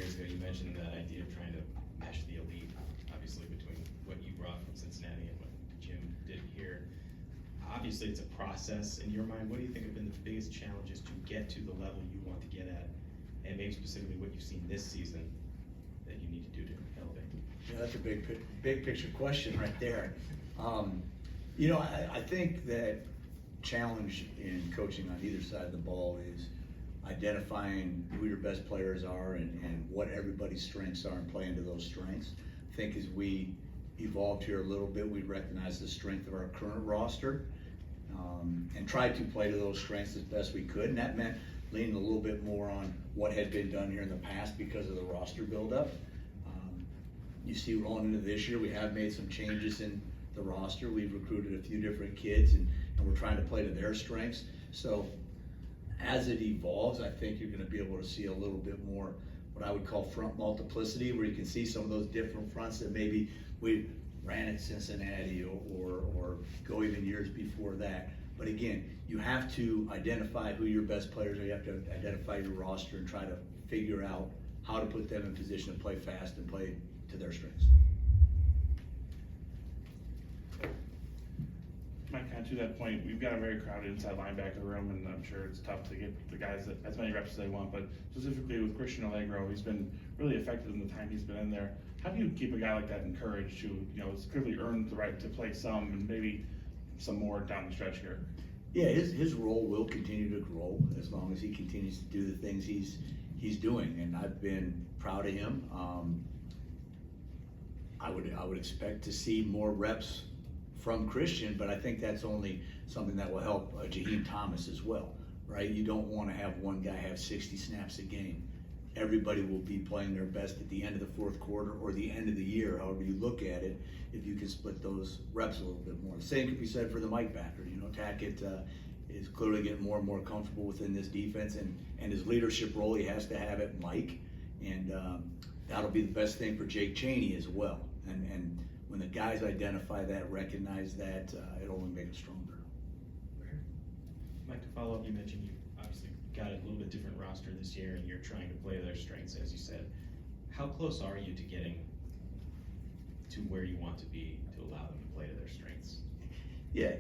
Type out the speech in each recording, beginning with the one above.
years ago, you mentioned the idea of trying to mesh the elite, obviously between what you brought from Cincinnati and what Jim did here. Obviously, it's a process in your mind. What do you think have been the biggest challenges to get to the level you want to get at, and maybe specifically what you've seen this season that you need to do to elevate? Yeah, that's a big picture question right there. I think that challenge in coaching on either side of the ball is identifying who your best players are and what everybody's strengths are and playing to those strengths. I think as we evolved here a little bit, we recognized the strength of our current roster and tried to play to those strengths as best we could. And that meant leaning a little bit more on what had been done here in the past because of the roster buildup. You see rolling into this year, we have made some changes in the roster. We've recruited a few different kids and we're trying to play to their strengths. So as it evolves, I think you're going to be able to see a little bit more what I would call front multiplicity, where you can see some of those different fronts that maybe we ran at Cincinnati or go even years before that. But again, you have to identify who your best players are. You have to identify your roster and try to figure out how to put them in position to play fast and play to their strengths. Mike, kind of to that point, we've got a very crowded inside linebacker room, and I'm sure it's tough to get the guys as many reps as they want, but specifically with Christian Allegro, he's been really effective in the time he's been in there. How do you keep a guy like that encouraged who, has clearly earned the right to play some and maybe some more down the stretch here? Yeah, his role will continue to grow as long as he continues to do the things he's doing, and I've been proud of him. I would expect to see more reps from Christian, but I think that's only something that will help Jaheim Thomas as well, right? You don't want to have one guy have 60 snaps a game. Everybody will be playing their best at the end of the fourth quarter or the end of the year, however you look at it, if you can split those reps a little bit more. The same could be said for the Mike backer. Tacket is clearly getting more and more comfortable within this defense, and his leadership role, he has to have it, Mike, and that'll be the best thing for Jake Chaney as well. And when the guys identify that, recognize that, it'll only make us stronger. Mike, to follow up, you mentioned you obviously got a little bit different roster this year and you're trying to play their strengths, as you said. How close are you to getting to where you want to be to allow them to play to their strengths? Yeah,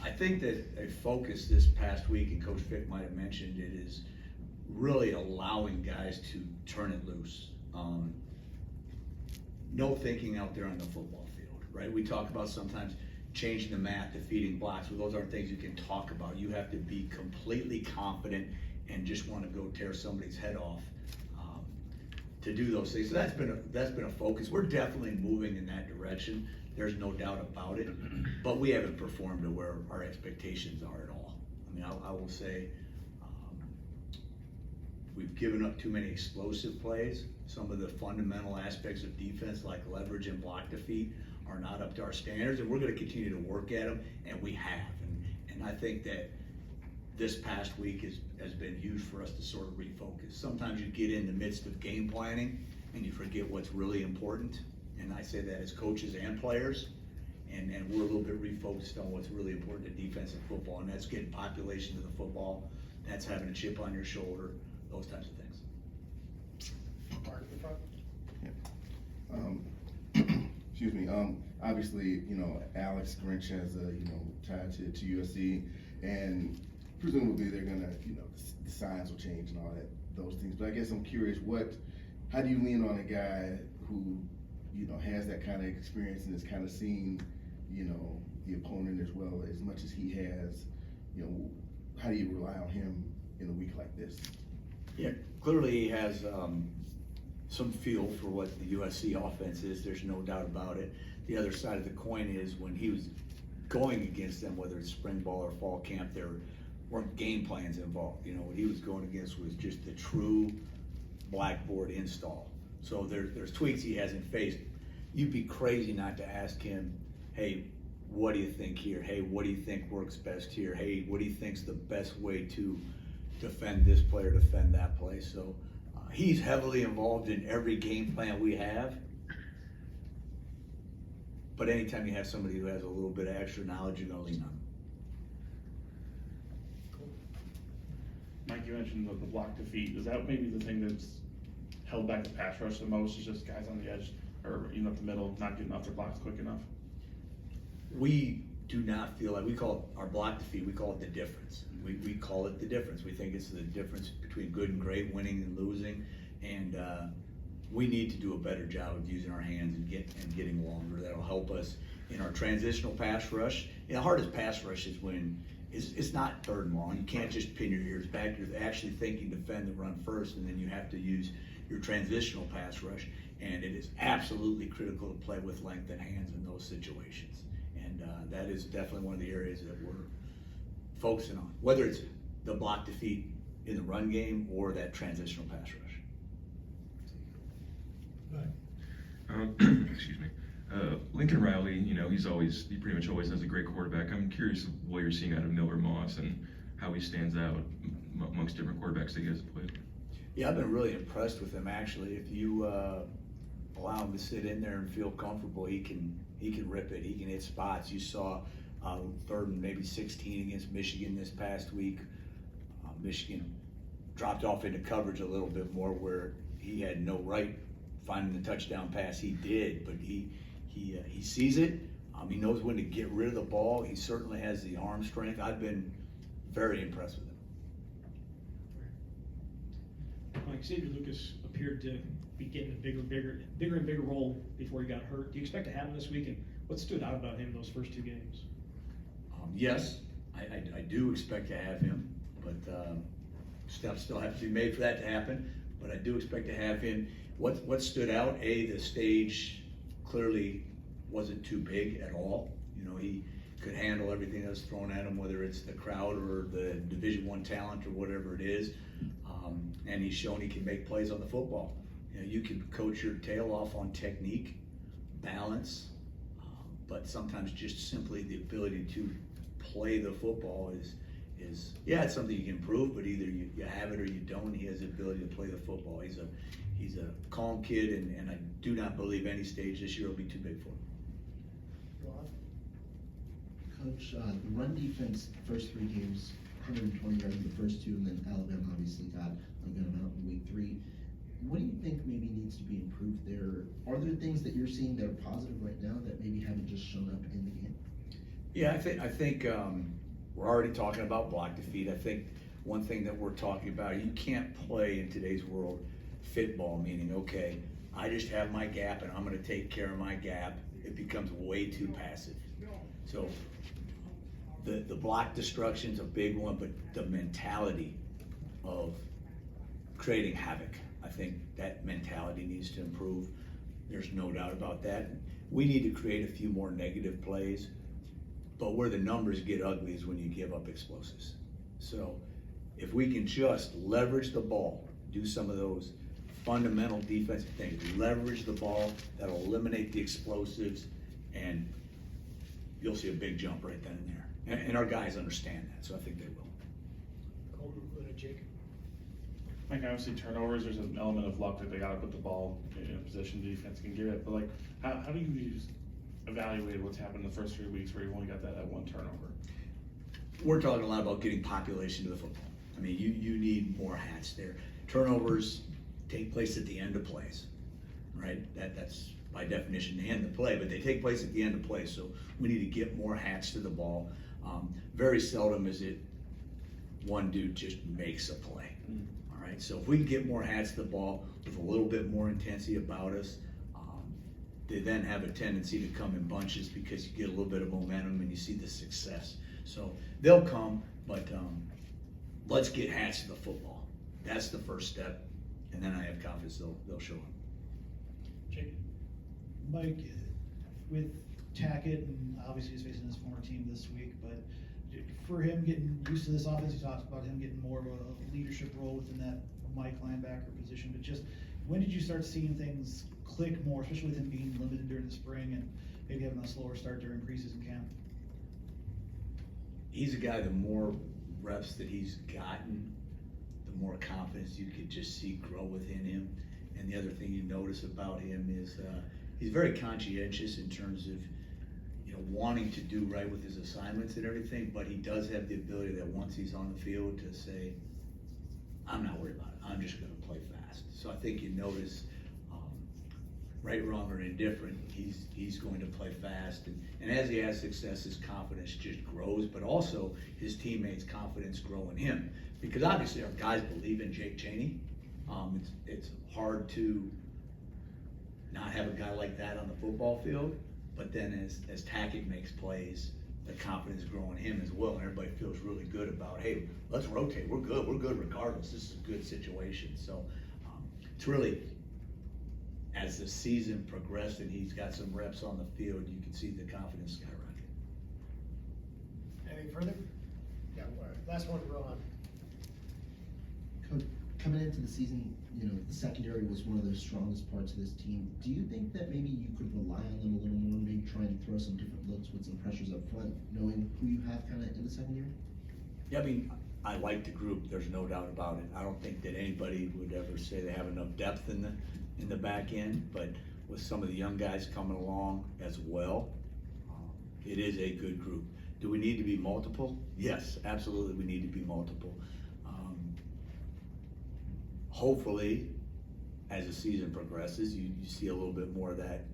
I think that a focus this past week, and Coach Fick might have mentioned it, is really allowing guys to turn it loose. No thinking out there on the football field, right? We talk about sometimes changing the math, defeating blocks. Well, those aren't things you can talk about. You have to be completely confident and just want to go tear somebody's head off to do those things. So that's been a focus. We're definitely moving in that direction. There's no doubt about it. But we haven't performed to where our expectations are at all. I mean, I will say we've given up too many explosive plays. Some of the fundamental aspects of defense, like leverage and block defeat, are not up to our standards, and we're going to continue to work at them, and we have. And I think that this past week has been huge for us to sort of refocus. Sometimes you get in the midst of game planning and you forget what's really important, and I say that as coaches and players, and we're a little bit refocused on what's really important in defensive football, and that's getting population to the football, that's having a chip on your shoulder, those types of things. Excuse me. Obviously, Alex Grinch has tied to USC, and presumably they're gonna, the signs will change and all that, those things. But I guess I'm curious, how do you lean on a guy who, has that kind of experience and has kind of seen, the opponent as well as much as he has? How do you rely on him in a week like this? Yeah, clearly he has some feel for what the USC offense is. There's no doubt about it. The other side of the coin is when he was going against them, whether it's spring ball or fall camp, there weren't game plans involved. What he was going against was just the true blackboard install. So there's tweaks he hasn't faced. You'd be crazy not to ask him, hey, what do you think here? Hey, what do you think works best here? Hey, what do you think's the best way to defend this player, defend that play? So he's heavily involved in every game plan we have. But anytime you have somebody who has a little bit of extra knowledge, you're going to lean on them. Mike, you mentioned the block defeat. Is that maybe the thing that's held back the pass rush the most is just guys on the edge or even up the middle not getting off their blocks quick enough? We do not feel like, we call it our block defeat, we call it the difference. We call it the difference. We think it's the difference between good and great, winning and losing, and we need to do a better job of using our hands and getting longer. That'll help us in our transitional pass rush. The hardest pass rush is when it's not third and long. You can't just pin your ears back. You're actually thinking defend the run first, and then you have to use your transitional pass rush. And it is absolutely critical to play with length and hands in those situations. And that is definitely one of the areas that we're focusing on, whether it's the block defeat in the run game or that transitional pass rush. Excuse me. Lincoln Riley, he pretty much always has a great quarterback. I'm curious what you're seeing out of Miller Moss and how he stands out amongst different quarterbacks that you guys have played. Yeah, I've been really impressed with him actually. If you allow him to sit in there and feel comfortable, he can rip it. He can hit spots. You saw 3rd and maybe 16 against Michigan this past week. Michigan dropped off into coverage a little bit more where he had no right finding the touchdown pass. He did, but he sees it. He knows when to get rid of the ball. He certainly has the arm strength. I've been very impressed with him. Mike, Xavier Lucas appeared to be getting a bigger and bigger role before he got hurt. Do you expect to have him this week? And what stood out about him in those first 2 games? Yes, I do expect to have him, but steps still have to be made for that to happen. But I do expect to have him. What stood out? The stage clearly wasn't too big at all. He could handle everything that was thrown at him, whether it's the crowd or the Division I talent or whatever it is. And he's shown he can make plays on the football. You can coach your tail off on technique, balance, but sometimes just simply the ability to play the football is it's something you can improve, but either you have it or you don't. He has the ability to play the football. He's a calm kid, and I do not believe any stage this year will be too big for him. Coach, the run defense, first 3 games, 120 yards in the first 2, and then Alabama obviously got a good amount in week 3. What do you think maybe needs to be improved there? Are there things that you're seeing that are positive right now that maybe haven't just shown up in the game? Yeah, I think we're already talking about block defeat. I think one thing that we're talking about, you can't play in today's world fitball, meaning, okay, I just have my gap and I'm going to take care of my gap. It becomes way too passive. So the block destruction's a big one, but the mentality of creating havoc, I think that mentality needs to improve. There's no doubt about that. We need to create a few more negative plays, but where the numbers get ugly is when you give up explosives. So if we can just leverage the ball, do some of those fundamental defensive things, leverage the ball, that'll eliminate the explosives, and you'll see a big jump right then and there. And our guys understand that, so I think they will. Jacob. Like obviously turnovers, there's an element of luck that they gotta put the ball in a position the defense can get it, but like, how do you evaluate what's happened in the first 3 weeks where you've only got that 1 turnover? We're talking a lot about getting population to the football. I mean, you need more hats there. Turnovers take place at the end of plays, right? That's by definition the end of play, but they take place at the end of play, so we need to get more hats to the ball. Very seldom is it one dude just makes a play. All right, so if we can get more hats to the ball with a little bit more intensity about us, they then have a tendency to come in bunches because you get a little bit of momentum and you see the success. So they'll come, but let's get hats to the football. That's the first step, and then I have confidence they'll show up. Jacob. Mike, with Tacket, and obviously he's facing his former team this week, but for him getting used to this offense, he talks about him getting more of a leadership role within that Mike linebacker position, but just when did you start seeing things click more, especially with him being limited during the spring and maybe having a slower start during preseason camp? He's a guy, the more reps that he's gotten, the more confidence you could just see grow within him. And the other thing you notice about him is he's very conscientious in terms of wanting to do right with his assignments and everything, but he does have the ability that once he's on the field to say, I'm not worried about it, I'm just going to play fast. So I think you notice, right, wrong, or indifferent, he's going to play fast. And as he has success, his confidence just grows, but also his teammates' confidence grow in him. Because obviously our guys believe in Jake Chaney. It's hard to not have a guy like that on the football field, but then as Tacket makes plays, the confidence grow in him as well, and everybody feels really good about, hey, let's rotate, we're good regardless, this is a good situation. So it's really, as the season progressed and he's got some reps on the field, you can see the confidence skyrocket. Anything further? Yeah, all right. Last one, Rohan. Coach, coming into the season, you know, the secondary was one of the strongest parts of this team. Do you think that maybe you could rely on them a little more, maybe try and throw some different looks with some pressures up front, knowing who you have kind of in the secondary? Yeah, I mean, I like the group, there's no doubt about it. I don't think that anybody would ever say they have enough depth in the back end, but with some of the young guys coming along as well, it is a good group. Do we need to be multiple? Yes, absolutely, we need to be multiple. Hopefully, as the season progresses, you see a little bit more of that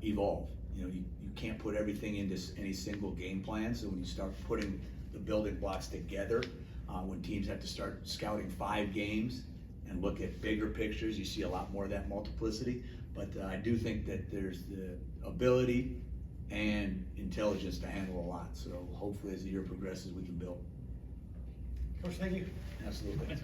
evolve. You know, you can't put everything into any single game plan, so when you start putting the building blocks together, when teams have to start scouting 5 games and look at bigger pictures, you see a lot more of that multiplicity. But I do think that there's the ability and intelligence to handle a lot. So hopefully as the year progresses, we can build. Coach, thank you. Absolutely.